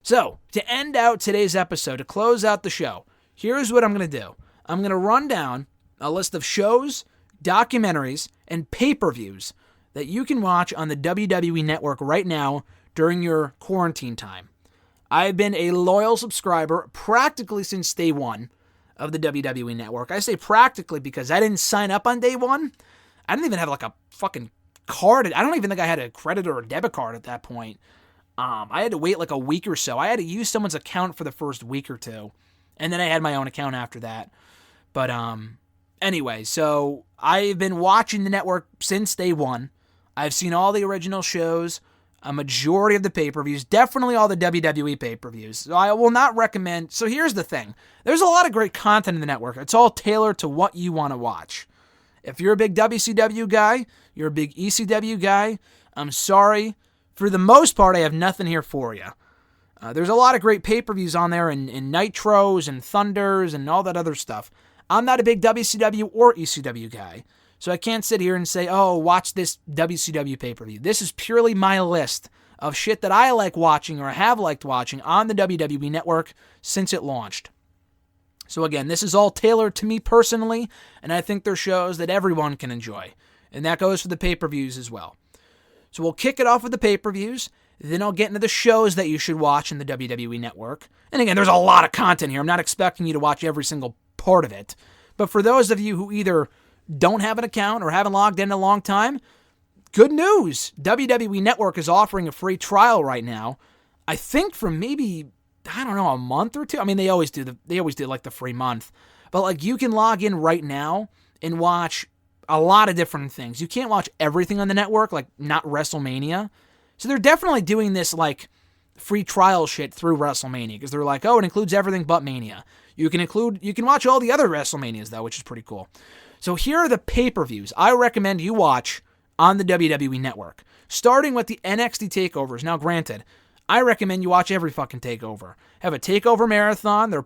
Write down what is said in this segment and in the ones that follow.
So, to end out today's episode, to close out the show, here's what I'm going to do. I'm going to run down a list of shows, documentaries, and pay-per-views that you can watch on the WWE Network right now during your quarantine time. I've been a loyal subscriber practically since day one of the WWE Network. I say practically because I didn't sign up on day one. I didn't even have like a fucking card. I don't even think I had a credit or a debit card at that point. I had to wait like a week or so. I had to use someone's account for the first week or two. And then I had my own account after that. But anyway, so I've been watching the network since day one. I've seen all the original shows, a majority of the pay-per-views, definitely all the WWE pay-per-views. So I will not recommend... So here's the thing. There's a lot of great content in the network. It's all tailored to what you want to watch. If you're a big WCW guy, you're a big ECW guy, I'm sorry. For the most part, I have nothing here for you. There's a lot of great pay-per-views on there, and Nitros and Thunders and all that other stuff. I'm not a big WCW or ECW guy, so I can't sit here and say, oh, watch this WCW pay-per-view. This is purely my list of shit that I like watching or have liked watching on the WWE Network since it launched. So again, this is all tailored to me personally, and I think they're shows that everyone can enjoy. And that goes for the pay-per-views as well. So we'll kick it off with the pay-per-views, then I'll get into the shows that you should watch in the WWE Network. And again, there's a lot of content here. I'm not expecting you to watch every single part of it. But for those of you who either don't have an account or haven't logged in a long time, good news. WWE Network is offering a free trial right now. I think for maybe, I don't know, a month or two. I mean, they always do like the free month. But like you can log in right now and watch a lot of different things. You can't watch everything on the network, like not WrestleMania. So they're definitely doing this like free trial shit through WrestleMania because they're like, oh, it includes everything but Mania. You can watch all the other WrestleManias though, which is pretty cool. So here are the pay-per-views I recommend you watch on the WWE Network, starting with the NXT Takeovers. Now, granted, I recommend you watch every fucking takeover. Have a takeover marathon. They're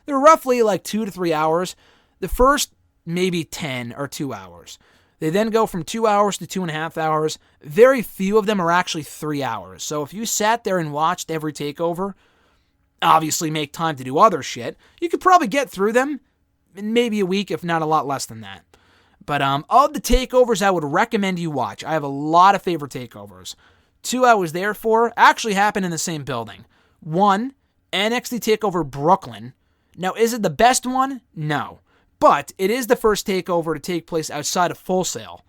roughly like 2 to 3 hours. The first maybe 10 or 2 hours. They then go from 2 hours to 2.5 hours. Very few of them are actually 3 hours. So if you sat there and watched every takeover, obviously make time to do other shit, you could probably get through them in maybe a week, if not a lot less than that. But of the takeovers I would recommend you watch, I have a lot of favorite takeovers. 2 I was there for actually happened in the same building. 1, NXT Takeover Brooklyn. Now, is it the best one? No. But it is the first takeover to take place outside of Full Sail.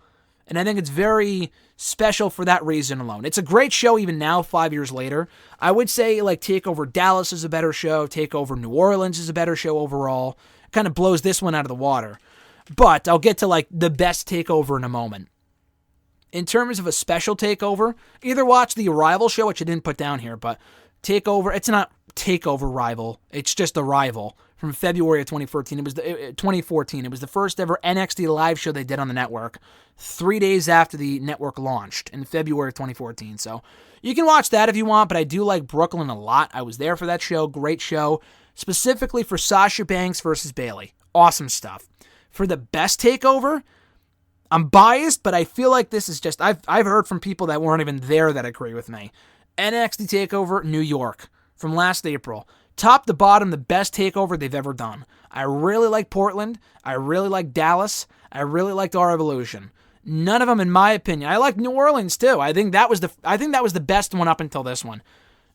And I think it's very special for that reason alone. It's a great show even now, 5 years later. I would say like Takeover Dallas is a better show. Takeover New Orleans is a better show overall. It kind of blows this one out of the water. But I'll get to like the best takeover in a moment. In terms of a special takeover, either watch the Arrival show, which I didn't put down here, but Takeover, it's not Takeover Rival, it's just Arrival from February of 2014. It was 2014. It was the first ever NXT live show they did on the network 3 days after the network launched in February of 2014. So you can watch that if you want, but I do like Brooklyn a lot. I was there for that show. Great show. Specifically for Sasha Banks versus Bayley. Awesome stuff. For the best takeover, I'm biased, but I feel like this is just, I've heard from people that weren't even there that agree with me. NXT TakeOver New York from last April. Top to bottom, the best takeover they've ever done. I really like Portland. I really like Dallas. I really liked Our Evolution. None of them, in my opinion. I like New Orleans too. I think that was the best one up until this one.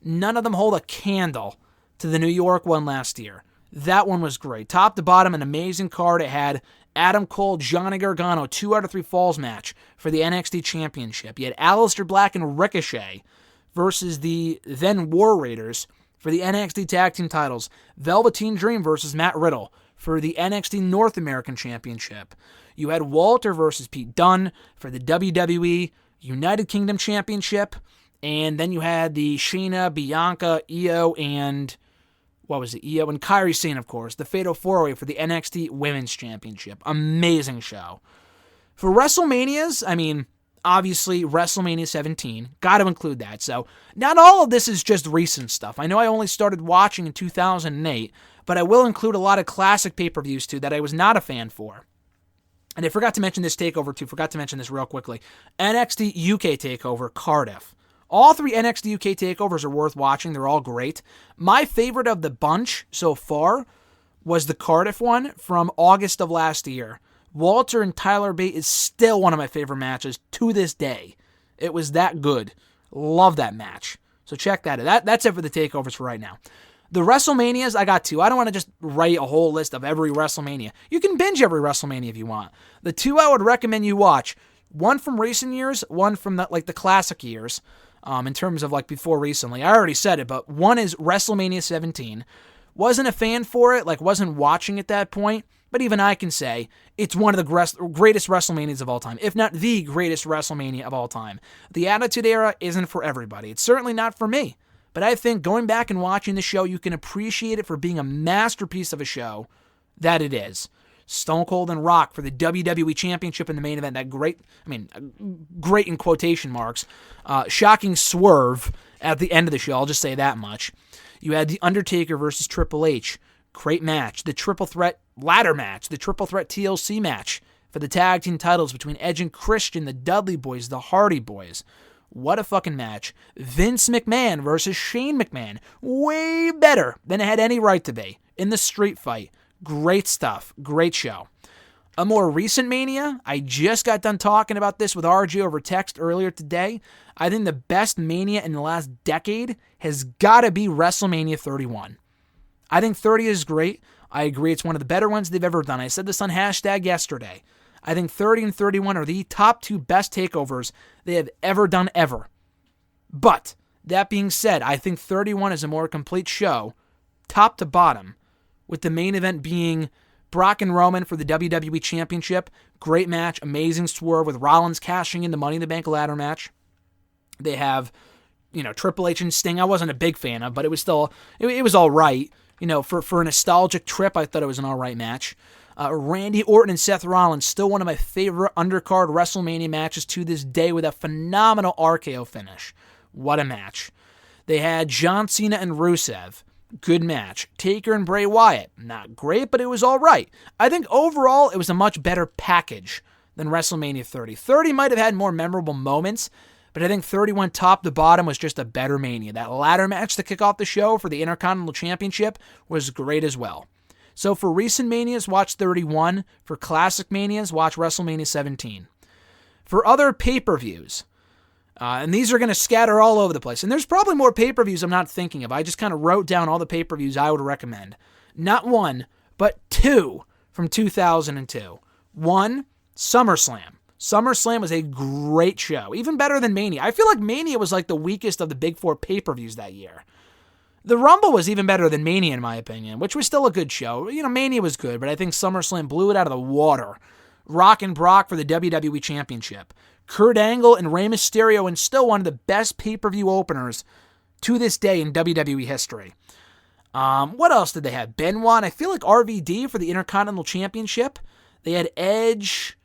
None of them hold a candle to the New York one last year. That one was great. Top to bottom, an amazing card. It had Adam Cole, Johnny Gargano, 2 out of 3 falls match for the NXT Championship. You had Aleister Black and Ricochet versus the then War Raiders for the NXT Tag Team titles. Velveteen Dream versus Matt Riddle for the NXT North American Championship. You had Walter versus Pete Dunne for the WWE United Kingdom Championship. And then you had the Shayna, Bianca, Io, and Io and Kairi Sane, of course. The Fatal 4-Way for the NXT Women's Championship. Amazing show. For WrestleManias, I mean, obviously, WrestleMania 17. Got to include that. So, not all of this is just recent stuff. I know I only started watching in 2008, but I will include a lot of classic pay-per-views, too, that I was not a fan for. And I forgot to mention this takeover, too. Forgot to mention this real quickly. NXT UK TakeOver Cardiff. All 3 NXT UK takeovers are worth watching. They're all great. My favorite of the bunch so far was the Cardiff one from August of last year. Walter and Tyler Bate is still one of my favorite matches to this day. It was that good. Love that match. So check that out. That's it for the takeovers for right now. The WrestleManias, I got 2. I don't want to just write a whole list of every WrestleMania. You can binge every WrestleMania if you want. The 2 I would recommend you watch, one from recent years, one from the classic years, in terms of before recently. I already said it, but one is WrestleMania 17. Wasn't a fan for it, wasn't watching at that point, but even I can say it's one of the greatest WrestleManias of all time, if not the greatest WrestleMania of all time. The Attitude Era isn't for everybody. It's certainly not for me. But I think going back and watching the show, you can appreciate it for being a masterpiece of a show that it is. Stone Cold and Rock for the WWE Championship in the main event. That great in quotation marks, shocking swerve at the end of the show. I'll just say that much. You had The Undertaker versus Triple H. Great match. The triple threat ladder match. The triple threat TLC match for the tag team titles between Edge and Christian, the Dudley Boyz, the Hardy Boyz. What a fucking match. Vince McMahon versus Shane McMahon. Way better than it had any right to be in the street fight. Great stuff. Great show. A more recent Mania, I just got done talking about this with RJ over text earlier today. I think the best Mania in the last decade has got to be WrestleMania 31. I think 30 is great. I agree it's one of the better ones they've ever done. I said this on hashtag yesterday. I think 30 and 31 are the top 2 best takeovers they have ever done ever. But, that being said, I think 31 is a more complete show, top to bottom, with the main event being Brock and Roman for the WWE Championship. Great match, amazing swerve with Rollins cashing in the Money in the Bank ladder match. They have, Triple H and Sting. I wasn't a big fan of, but it was still, it was all right. For a nostalgic trip, I thought it was an all right match. Randy Orton and Seth Rollins, still one of my favorite undercard WrestleMania matches to this day with a phenomenal RKO finish. What a match. They had John Cena and Rusev. Good match. Taker and Bray Wyatt. Not great, but it was all right. I think overall it was a much better package than WrestleMania 30. 30 might have had more memorable moments, but I think 31 top to bottom was just a better Mania. That ladder match to kick off the show for the Intercontinental Championship was great as well. So for recent Manias, watch 31. For classic Manias, watch WrestleMania 17. For other pay-per-views, and these are going to scatter all over the place, and there's probably more pay-per-views I'm not thinking of. I just kind of wrote down all the pay-per-views I would recommend. Not 1, but 2 from 2002. 1, SummerSlam. SummerSlam was a great show, even better than Mania. I feel like Mania was the weakest of the big 4 pay-per-views that year. The Rumble was even better than Mania, in my opinion, which was still a good show. Mania was good, but I think SummerSlam blew it out of the water. Rock and Brock for the WWE Championship. Kurt Angle and Rey Mysterio, and still one of the best pay-per-view openers to this day in WWE history. What else did they have? Benoit, I feel like RVD for the Intercontinental Championship. They had Edge.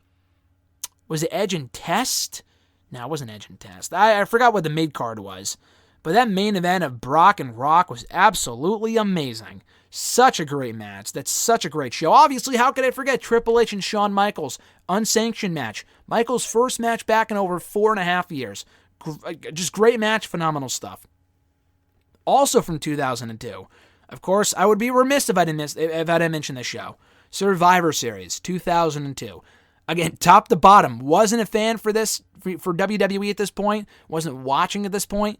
Was it Edge and Test? No, it wasn't Edge and Test. I forgot what the mid-card was. But that main event of Brock and Rock was absolutely amazing. Such a great match. That's such a great show. Obviously, how could I forget Triple H and Shawn Michaels? Unsanctioned match. Michaels' first match back in over 4.5 years. Just great match, phenomenal stuff. Also from 2002. Of course, I would be remiss if I didn't mention this show. Survivor Series, 2002. Again, top to bottom. Wasn't a fan for this, for WWE at this point. Wasn't watching at this point.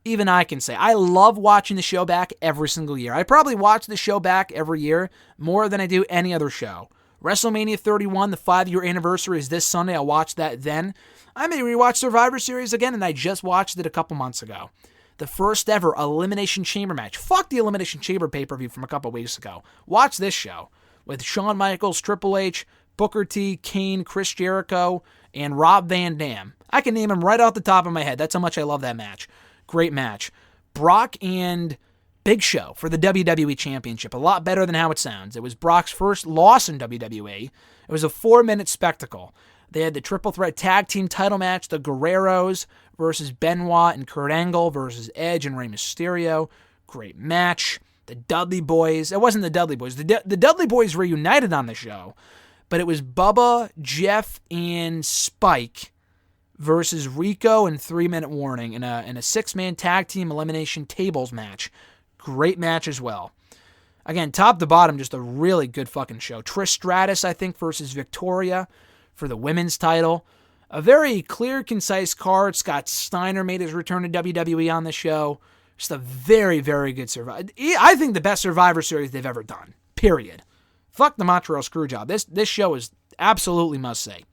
Even I can say, I love watching the show back every single year. I probably watch the show back every year more than I do any other show. WrestleMania 31, the 5-year anniversary is this Sunday. I'll watch that then. I may rewatch Survivor Series again, and I just watched it a couple months ago. The first ever Elimination Chamber match. Fuck the Elimination Chamber pay-per-view from a couple weeks ago. Watch this show with Shawn Michaels, Triple H, Booker T, Kane, Chris Jericho, and Rob Van Dam. I can name them right off the top of my head. That's how much I love that match. Great match. Brock and Big Show for the WWE Championship. A lot better than how it sounds. It was Brock's first loss in WWE. It was a 4-minute spectacle. They had the triple threat tag team title match, the Guerreros versus Benoit and Kurt Angle versus Edge and Rey Mysterio. Great match. The Dudley Boyz. It wasn't the Dudley Boyz. The Dudley Boyz reunited on the show, but it was Bubba, Jeff, and Spike versus Rico and 3-Minute Warning in a 6-man tag team elimination tables match. Great match as well. Again, top to bottom, just a really good fucking show. Trish Stratus, I think, versus Victoria for the women's title. A very clear, concise card. Scott Steiner made his return to WWE on the show. Just a very, very good Survivor. I think the best Survivor Series they've ever done. Period. Fuck the Montreal Screwjob. This show is absolutely must-see.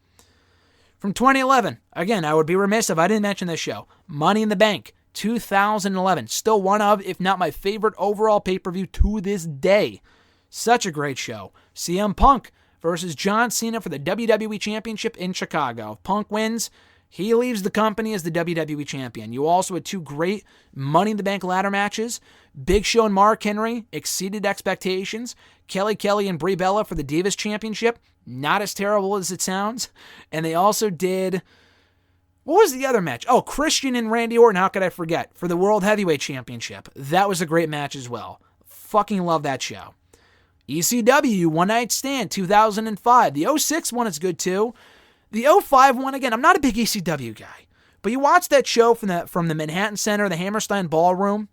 From 2011, again, I would be remiss if I didn't mention this show. Money in the Bank, 2011. Still one of, if not my favorite overall pay-per-view to this day. Such a great show. CM Punk versus John Cena for the WWE Championship in Chicago. If Punk wins, he leaves the company as the WWE Champion. You also had 2 great Money in the Bank ladder matches. Big Show and Mark Henry exceeded expectations. Kelly and Brie Bella for the Divas Championship. Not as terrible as it sounds. And they also did... What was the other match? Oh, Christian and Randy Orton, how could I forget? For the World Heavyweight Championship. That was a great match as well. Fucking love that show. ECW, One Night Stand, 2005. The 06 one is good too. The 05 one, again, I'm not a big ECW guy. But you watch that show from the Manhattan Center, the Hammerstein Ballroom,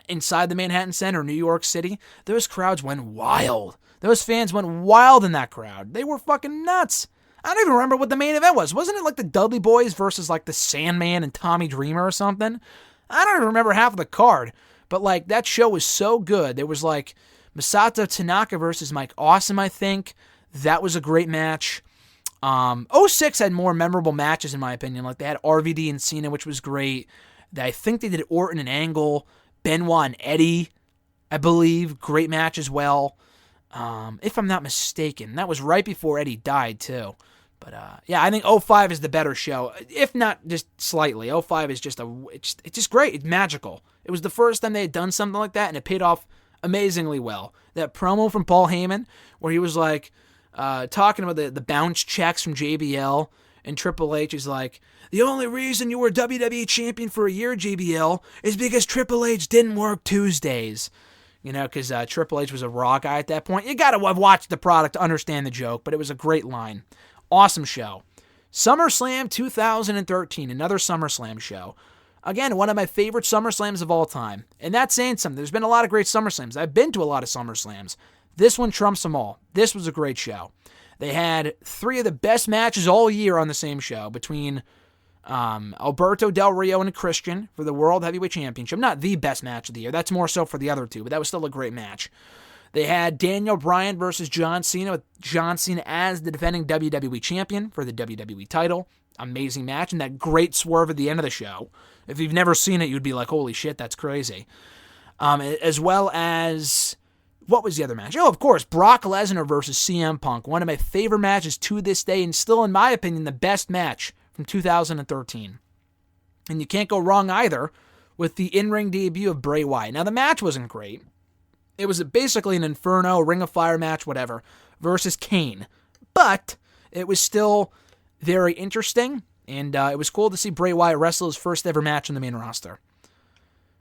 inside the Manhattan Center, New York City. Those crowds went wild. Those fans went wild in that crowd. They were fucking nuts. I don't even remember what the main event was. Wasn't it like the Dudley Boyz versus like the Sandman and Tommy Dreamer or something? I don't even remember half of the card. But like that show was so good. There was like Masato Tanaka versus Mike Awesome, I think. That was a great match. 06 had more memorable matches in my opinion. Like they had RVD and Cena, which was great. I think they did Orton and Angle, Benoit and Eddie, I believe. Great match as well. If I'm not mistaken. That was right before Eddie died too. But yeah, I think 05 is the better show, if not just slightly. 05 is just it's just great. It's magical. It was the first time they had done something like that, and it paid off amazingly well. That promo from Paul Heyman, where he was like talking about the bounce checks from JBL, and Triple H is like, the only reason you were WWE champion for a year, JBL, is because Triple H didn't work Tuesdays. You know, because Triple H was a Raw guy at that point. You got to have watched the product to understand the joke, but it was a great line. Awesome show. SummerSlam 2013, another SummerSlam show. Again, one of my favorite SummerSlams of all time. And that's saying something. There's been a lot of great SummerSlams. I've been to a lot of SummerSlams. This one trumps them all. This was a great show. They had 3 of the best matches all year on the same show between Alberto Del Rio and Christian for the World Heavyweight Championship. Not the best match of the year. That's more so for the other 2, but that was still a great match. They had Daniel Bryan versus John Cena, with John Cena as the defending WWE Champion for the WWE title. Amazing match, and that great swerve at the end of the show. If you've never seen it, you'd be like, holy shit, that's crazy. As well as, what was the other match? Oh, of course, Brock Lesnar versus CM Punk. One of my favorite matches to this day, and still, in my opinion, the best match from 2013. And you can't go wrong either with the in-ring debut of Bray Wyatt. Now, the match wasn't great. It was basically an Inferno, Ring of Fire match, whatever, versus Kane. But it was still very interesting, and it was cool to see Bray Wyatt wrestle his first ever match on the main roster.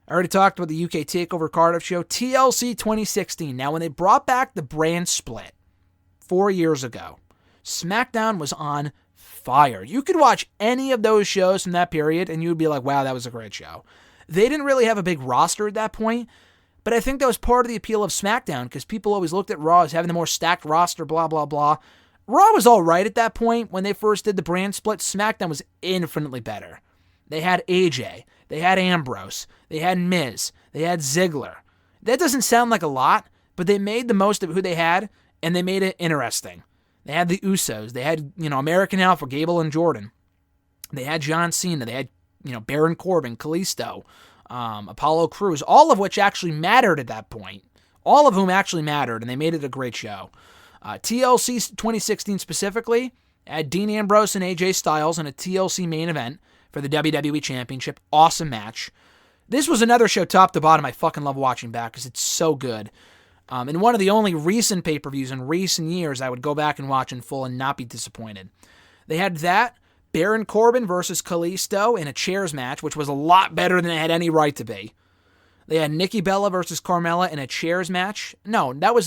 I already talked about the UK TakeOver Cardiff show, TLC 2016. Now, when they brought back the brand split 4 years ago, SmackDown was on fire. You could watch any of those shows from that period, and you would be like, wow, that was a great show. They didn't really have a big roster at that point, but I think that was part of the appeal of SmackDown, because people always looked at Raw as having the more stacked roster, blah, blah, blah. Raw was all right at that point. When they first did the brand split, SmackDown was infinitely better. They had AJ. They had Ambrose. They had Miz. They had Ziggler. That doesn't sound like a lot, but they made the most of who they had, and they made it interesting. They had the Usos. They had, American Alpha, Gable and Jordan. They had John Cena. They had, Baron Corbin, Kalisto, Apollo Crews, all of which actually mattered at that point. All of whom actually mattered, and they made it a great show. TLC 2016 specifically had Dean Ambrose and AJ Styles in a TLC main event for the WWE Championship. Awesome match. This was another show top to bottom I fucking love watching back because it's so good. And one of the only recent pay-per-views in recent years I would go back and watch in full and not be disappointed. They had that, Baron Corbin versus Kalisto in a chairs match, which was a lot better than it had any right to be. They had Nikki Bella versus Carmella in a chairs match. No, that was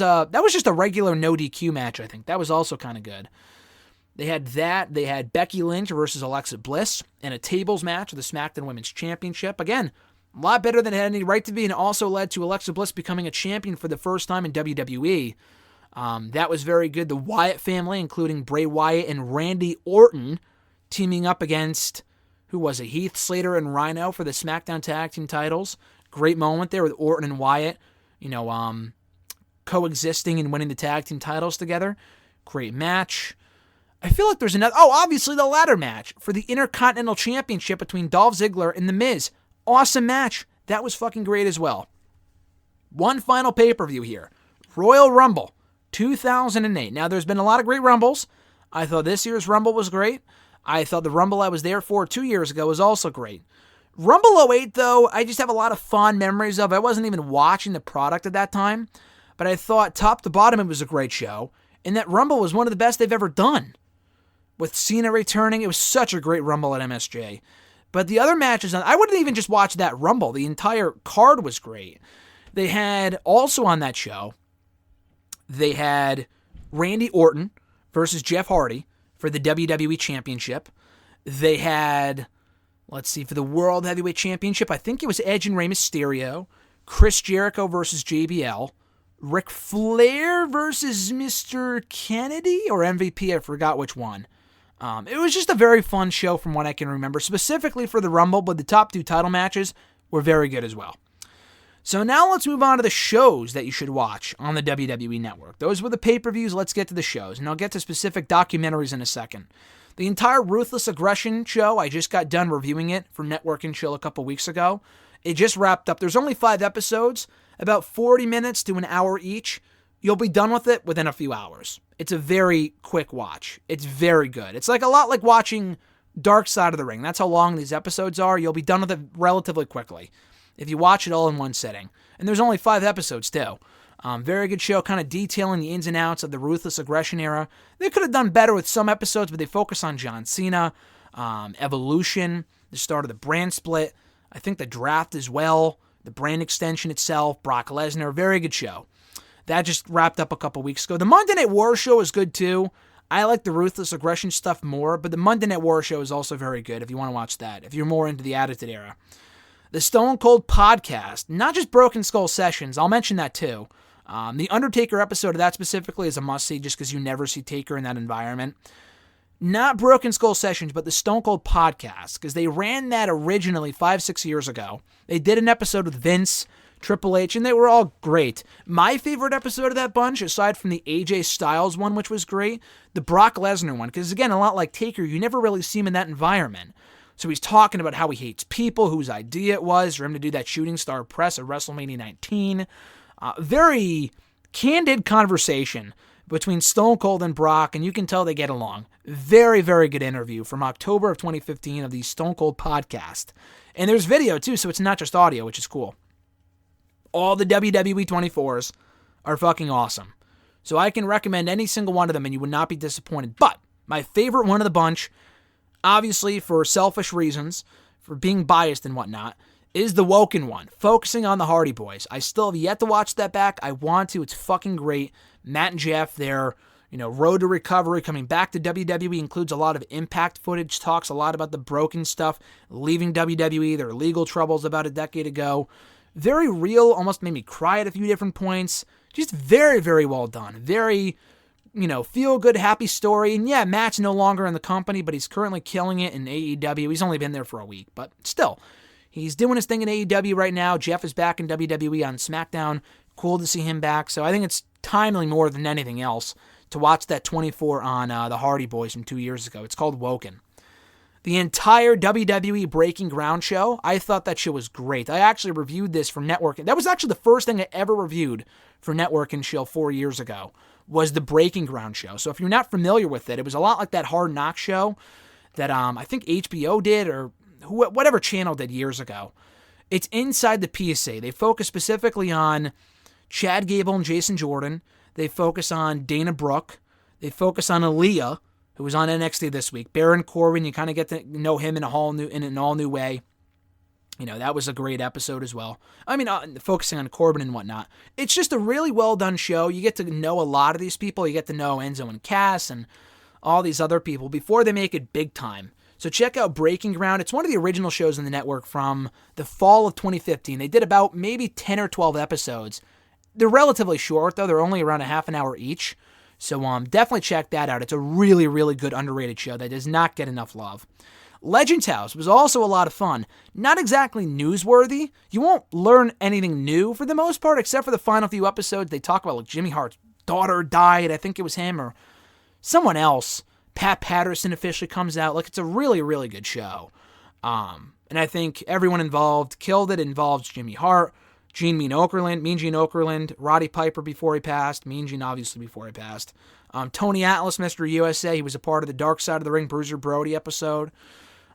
just a regular no DQ match, I think. That was also kind of good. They had that. They had Becky Lynch versus Alexa Bliss in a tables match for the SmackDown Women's Championship. Again, a lot better than it had any right to be, and also led to Alexa Bliss becoming a champion for the first time in WWE. That was very good. The Wyatt family, including Bray Wyatt and Randy Orton, teaming up against, who was it, Heath Slater and Rhino for the SmackDown Tag Team titles. Great moment there with Orton and Wyatt, coexisting and winning the tag team titles together. Great match. I feel like there's another, obviously the ladder match for the Intercontinental Championship between Dolph Ziggler and The Miz. Awesome match. That was fucking great as well. One final pay-per-view here. Royal Rumble 2008. Now, there's been a lot of great Rumbles. I thought this year's Rumble was great. I thought the Rumble I was there for 2 years ago was also great. Rumble 08, though, I just have a lot of fond memories of. I wasn't even watching the product at that time, but I thought top to bottom it was a great show, and that Rumble was one of the best they've ever done. With Cena returning, it was such a great Rumble at MSG. But the other matches, I wouldn't even just watch that Rumble. The entire card was great. They had, also on that show, they had Randy Orton versus Jeff Hardy for the WWE Championship. They had, for the World Heavyweight Championship, I think it was Edge and Rey Mysterio, Chris Jericho versus JBL, Ric Flair versus Mr. Kennedy or MVP, I forgot which one. It was just a very fun show from what I can remember, specifically for the Rumble, but the top 2 title matches were very good as well. So now let's move on to the shows that you should watch on the WWE Network. Those were the pay-per-views. Let's get to the shows, and I'll get to specific documentaries in a second. The entire Ruthless Aggression show, I just got done reviewing it for Network and Chill a couple weeks ago. It just wrapped up. There's only 5 episodes, about 40 minutes to an hour each. You'll be done with it within a few hours. It's a very quick watch. It's very good. It's like a lot like watching Dark Side of the Ring. That's how long these episodes are. You'll be done with it relatively quickly if you watch it all in one sitting. And there's only 5 episodes, too. Very good show, kind of detailing the ins and outs of the Ruthless Aggression era. They could have done better with some episodes, but they focus on John Cena, Evolution, the start of the brand split, I think the draft as well, the brand extension itself, Brock Lesnar. Very good show. That just wrapped up a couple weeks ago. The Monday Night War show is good too. I like the Ruthless Aggression stuff more, but the Monday Night War show is also very good if you want to watch that, if you're more into the Attitude Era. The Stone Cold podcast, not just Broken Skull Sessions, I'll mention that too. The Undertaker episode of that specifically is a must-see just because you never see Taker in that environment. Not Broken Skull Sessions, but the Stone Cold podcast, because they ran that originally 5-6 years ago. They did an episode with Vince, Triple H, and they were all great. My favorite episode of that bunch, aside from the AJ Styles one, which was great, the Brock Lesnar one, because again, a lot like Taker, you never really see him in that environment. So he's talking about how he hates people, whose idea it was for him to do that shooting star press at WrestleMania 19. Very candid conversation between Stone Cold and Brock, and you can tell they get along. Very, very good interview from October of 2015 of the Stone Cold podcast. And there's video too, so it's not just audio, which is cool. All the WWE 24s are fucking awesome. So I can recommend any single one of them and you would not be disappointed. But my favorite one of the bunch, obviously for selfish reasons, for being biased and whatnot, is the Woken one, focusing on the Hardy Boys. I still have yet to watch that back. I want to. It's fucking great. Matt and Jeff, their road to recovery, coming back to WWE, includes a lot of Impact footage, talks a lot about the broken stuff, leaving WWE, their legal troubles about a decade ago. Very real, almost made me cry at a few different points. Just very, very well done. Very, feel-good, happy story. And yeah, Matt's no longer in the company, but he's currently killing it in AEW. He's only been there for a week, but still. He's doing his thing in AEW right now. Jeff is back in WWE on SmackDown. Cool to see him back. So I think it's timely more than anything else to watch that 24 on the Hardy Boys from 2 years ago. It's called Woken. The entire WWE Breaking Ground show, I thought that show was great. I actually reviewed this for Network. That was actually the first thing I ever reviewed for Network and Chill 4 years ago, was the Breaking Ground show. So if you're not familiar with it, it was a lot like that Hard Knock show that I think HBO did or whatever channel did years ago. It's inside the PSA. They focus specifically on Chad Gable and Jason Jordan. They focus on Dana Brooke. They focus on Aaliyah, who was on NXT this week. Baron Corbin, you kind of get to know him in an all-new way. That was a great episode as well. Focusing on Corbin and whatnot. It's just a really well-done show. You get to know a lot of these people. You get to know Enzo and Cass and all these other people before they make it big time. So check out Breaking Ground. It's one of the original shows on the network from the fall of 2015. They did about maybe 10 or 12 episodes. They're relatively short, though. They're only around a half an hour each. So definitely check that out. It's a really, really good underrated show that does not get enough love. Legends House was also a lot of fun. Not exactly newsworthy. You won't learn anything new for the most part, except for the final few episodes. They talk about like Jimmy Hart's daughter died. I think it was him or someone else. Pat Patterson officially comes out. Like, it's a really, really good show. And I think everyone involved killed it. It involves Jimmy Hart, Mean Gene Okerlund, Roddy Piper before he passed, Mean Gene obviously before he passed. Tony Atlas, Mr. USA, he was a part of the Dark Side of the Ring Bruiser Brody episode.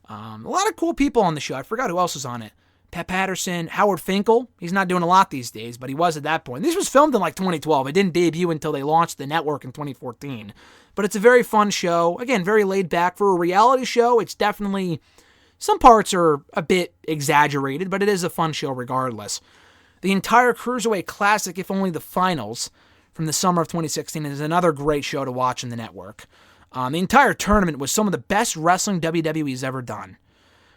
A lot of cool people on the show. I forgot who else was on it. Pat Patterson, Howard Finkel. He's not doing a lot these days, but he was at that point. This was filmed in like 2012. It didn't debut until they launched the network in 2014. But it's a very fun show. Again, very laid back. For a reality show, it's definitely... some parts are a bit exaggerated, but it is a fun show regardless. The entire Cruiserweight Classic, if only the finals, from the summer of 2016 is another great show to watch in the network. The entire tournament was some of the best wrestling WWE's ever done.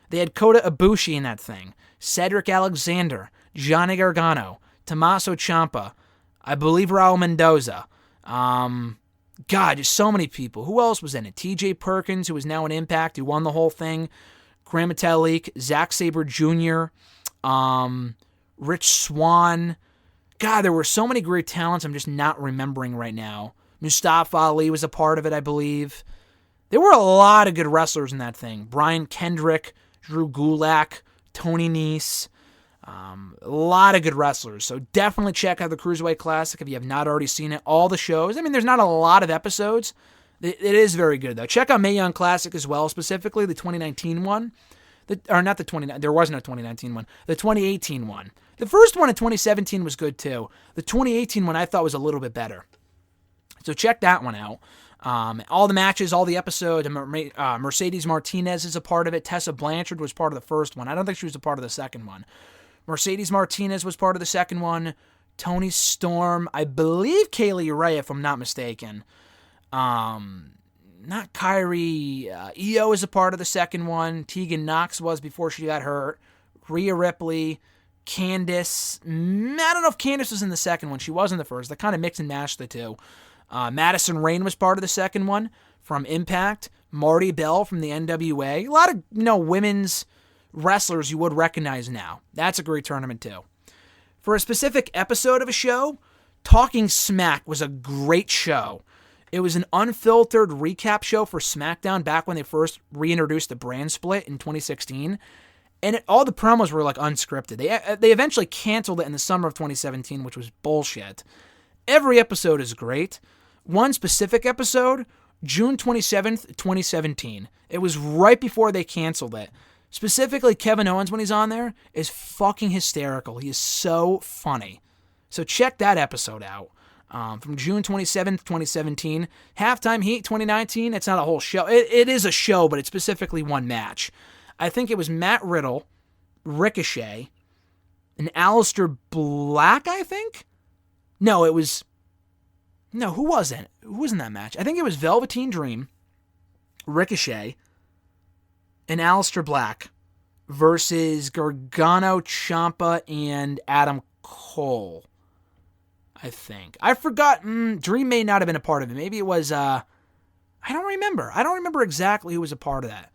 They had Kota Ibushi in that thing, Cedric Alexander, Johnny Gargano, Tommaso Ciampa, I believe Raul Mendoza. God, just so many people. Who else was in it? TJ Perkins, who is now in Impact, who won the whole thing. Gran Metalik, Zack Sabre Jr., Rich Swann. God, there were so many great talents I'm just not remembering right now. Mustafa Ali was a part of it, I believe. There were a lot of good wrestlers in that thing. Brian Kendrick, Drew Gulak, Tony Nese. A lot of good wrestlers. So definitely check out the Cruiserweight Classic if you have not already seen it. All the shows. I mean, there's not a lot of episodes. It is very good, though. Check out Mae Young Classic as well, specifically the 2019 one. There was no 2019 one. The 2018 one. The first one in 2017 was good, too. The 2018 one I thought was a little bit better. So check that one out. All the matches, all the episodes. Mercedes Martinez is a part of it. Tessa Blanchard was part of the first one. I don't think she was a part of the second one. Mercedes Martinez was part of the second one. Tony Storm. I believe Kaylee Ray, if I'm not mistaken. Not Kyrie. Io is a part of the second one. Tegan Knox was before she got hurt. Rhea Ripley. Candice. I don't know if Candice was in the second one. She was in the first. They kind of mix and match the two. Madison Rayne was part of the second one from Impact. Marty Bell from the NWA. A lot of, women's wrestlers you would recognize now. That's a great tournament too. For a specific episode of a show, Talking Smack was a great show. It was an unfiltered recap show for SmackDown back when they first reintroduced the brand split in 2016. And all the promos were like unscripted. They eventually canceled it in the summer of 2017, which was bullshit. Every episode is great. One specific episode, June 27th, 2017. It was right before they canceled it. Specifically, Kevin Owens, when he's on there, is fucking hysterical. He is so funny. So check that episode out. From June 27th, 2017. Halftime Heat 2019. It's not a whole show. It is a show, but it's specifically one match. I think it was Matt Riddle, Ricochet, and Aleister Black, I think? No, it was... No, who was it? Who was in that match? I think it was Velveteen Dream, Ricochet, and Aleister Black versus Gargano, Ciampa, and Adam Cole. I think. I forgot. Dream may not have been a part of it. Maybe it was... I don't remember. I don't remember exactly who was a part of that.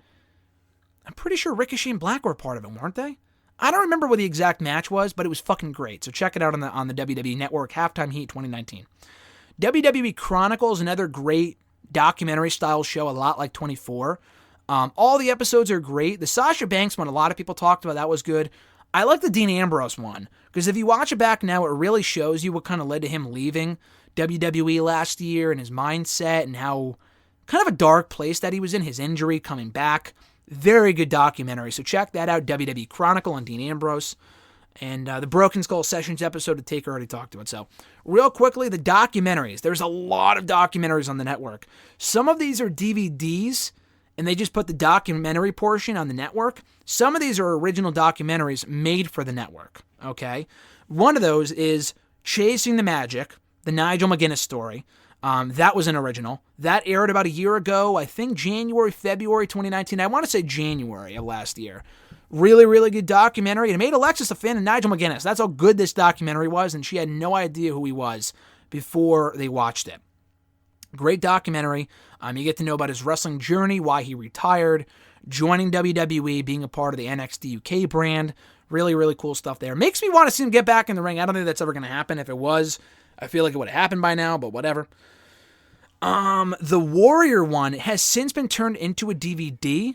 I'm pretty sure Ricochet and Black were a part of it, weren't they? I don't remember what the exact match was, but it was fucking great. So check it out on the WWE Network, Halftime Heat 2019. WWE Chronicles, another great documentary-style show, a lot like 24. All the episodes are great. The Sasha Banks one, a lot of people talked about. That was good. I like the Dean Ambrose one, because if you watch it back now, it really shows you what kind of led to him leaving WWE last year and his mindset and how kind of a dark place that he was in, his injury, coming back. Very good documentary, so check that out, WWE Chronicle and Dean Ambrose. And the Broken Skull Sessions episode that Taker already talked about. So, real quickly, the documentaries. There's a lot of documentaries on the network. Some of these are DVDs, and they just put the documentary portion on the network. Some of these are original documentaries made for the network, okay? One of those is Chasing the Magic, the Nigel McGuinness story. That was an original. That aired about a year ago, I think January, February 2019. I want to say January of last year. Really, really good documentary. It made Alexis a fan of Nigel McGuinness. That's how good this documentary was, and she had no idea who he was before they watched it. Great documentary. You get to know about his wrestling journey, why he retired, joining WWE, being a part of the NXT UK brand. Really, really cool stuff there. Makes me want to see him get back in the ring. I don't think that's ever going to happen. If it was, I feel like it would have happened by now, but whatever. The Warrior one has since been turned into a DVD,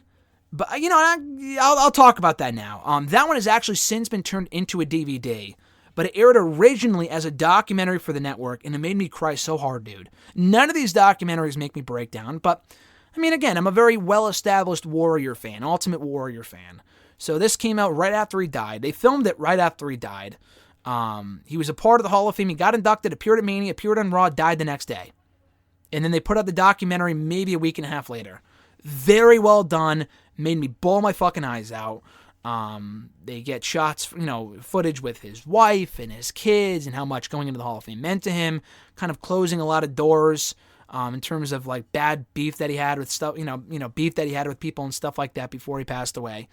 but I'll talk about that now. That one has actually since been turned into a DVD, but it aired originally as a documentary for the network, and it made me cry so hard, dude. None of these documentaries make me break down, but again, I'm a very well-established Warrior fan, Ultimate Warrior fan. So this came out right after he died. They filmed it right after he died. He was a part of the Hall of Fame. He got inducted, appeared at Mania, appeared on Raw, died the next day. And then they put out the documentary maybe a week and a half later. Very well done. Made me bawl my fucking eyes out. They get shots, footage with his wife and his kids and how much going into the Hall of Fame meant to him. Kind of closing a lot of doors in terms of like bad beef that he had with stuff, beef that he had with people and stuff like that before he passed away.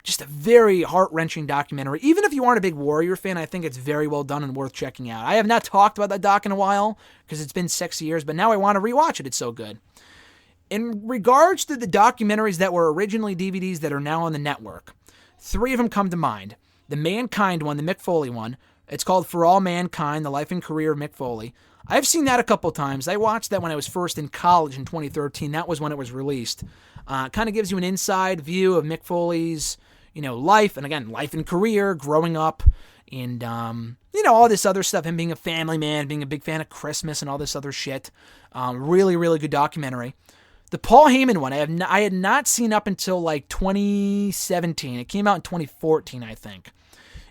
Just a very heart-wrenching documentary. Even if you aren't a big Warrior fan, I think it's very well done and worth checking out. I have not talked about that doc in a while because it's been 6 years, but now I want to rewatch it. It's so good. In regards to the documentaries that were originally DVDs that are now on the network, 3 of them come to mind. The Mankind one, the Mick Foley one. It's called For All Mankind, The Life and Career of Mick Foley. I've seen that a couple times. I watched that when I was first in college in 2013. That was when it was released. Kind of gives you an inside view of Mick Foley's, life, and again, life and career, growing up, and, all this other stuff, him being a family man, being a big fan of Christmas and all this other shit. Really, really good documentary. The Paul Heyman one, I had not seen up until like 2017. It came out in 2014, I think.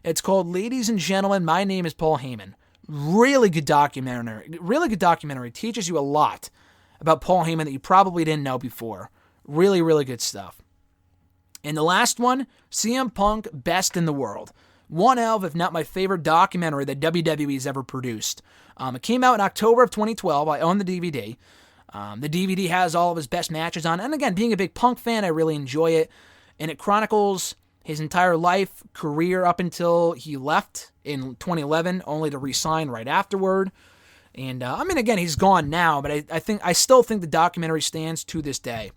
It's called Ladies and Gentlemen, My Name is Paul Heyman. Really good documentary. Really good documentary. Teaches you a lot about Paul Heyman that you probably didn't know before. Really, really good stuff. And the last one, CM Punk, Best in the World. One of, if not my favorite documentary that WWE has ever produced. It came out in October of 2012. I own the DVD. The DVD has all of his best matches on. And again, being a big Punk fan, I really enjoy it. And it chronicles his entire life, career up until he left in 2011, only to re-sign right afterward. And again, he's gone now, but I still think the documentary stands to this day.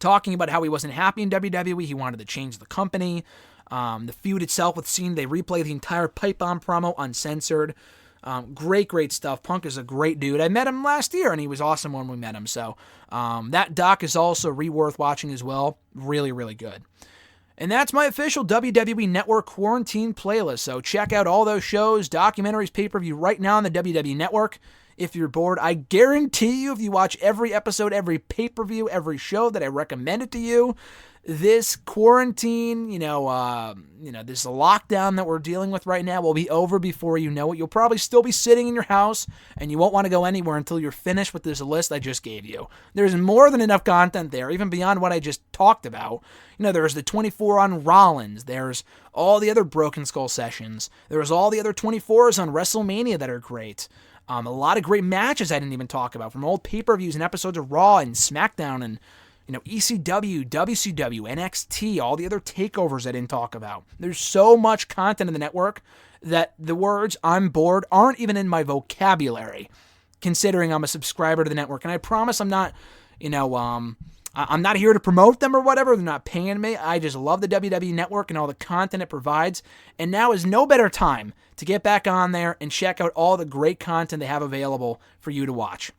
Talking about how he wasn't happy in WWE, he wanted to change the company. The feud itself with Cena, they replay the entire pipe bomb promo uncensored. Great stuff. Punk is a great dude. I met him last year, and he was awesome when we met him. So that doc is also worth watching as well. Really, really good. And that's my official WWE Network Quarantine playlist. So check out all those shows, documentaries, pay-per-view right now on the WWE Network. If you're bored, I guarantee you if you watch every episode, every pay-per-view, every show that I recommended to you, this quarantine, this lockdown that we're dealing with right now will be over before you know it. You'll probably still be sitting in your house, and you won't want to go anywhere until you're finished with this list I just gave you. There's more than enough content there, even beyond what I just talked about. There's the 24 on Rollins. There's all the other Broken Skull sessions. There's all the other 24s on WrestleMania that are great. A lot of great matches I didn't even talk about, from old pay-per-views and episodes of Raw and SmackDown and ECW, WCW, NXT, all the other takeovers I didn't talk about. There's so much content in the network that the words "I'm bored" aren't even in my vocabulary, considering I'm a subscriber to the network. And I promise I'm not, I'm not here to promote them or whatever. They're not paying me. I just love the WWE Network and all the content it provides. And now is no better time to get back on there and check out all the great content they have available for you to watch.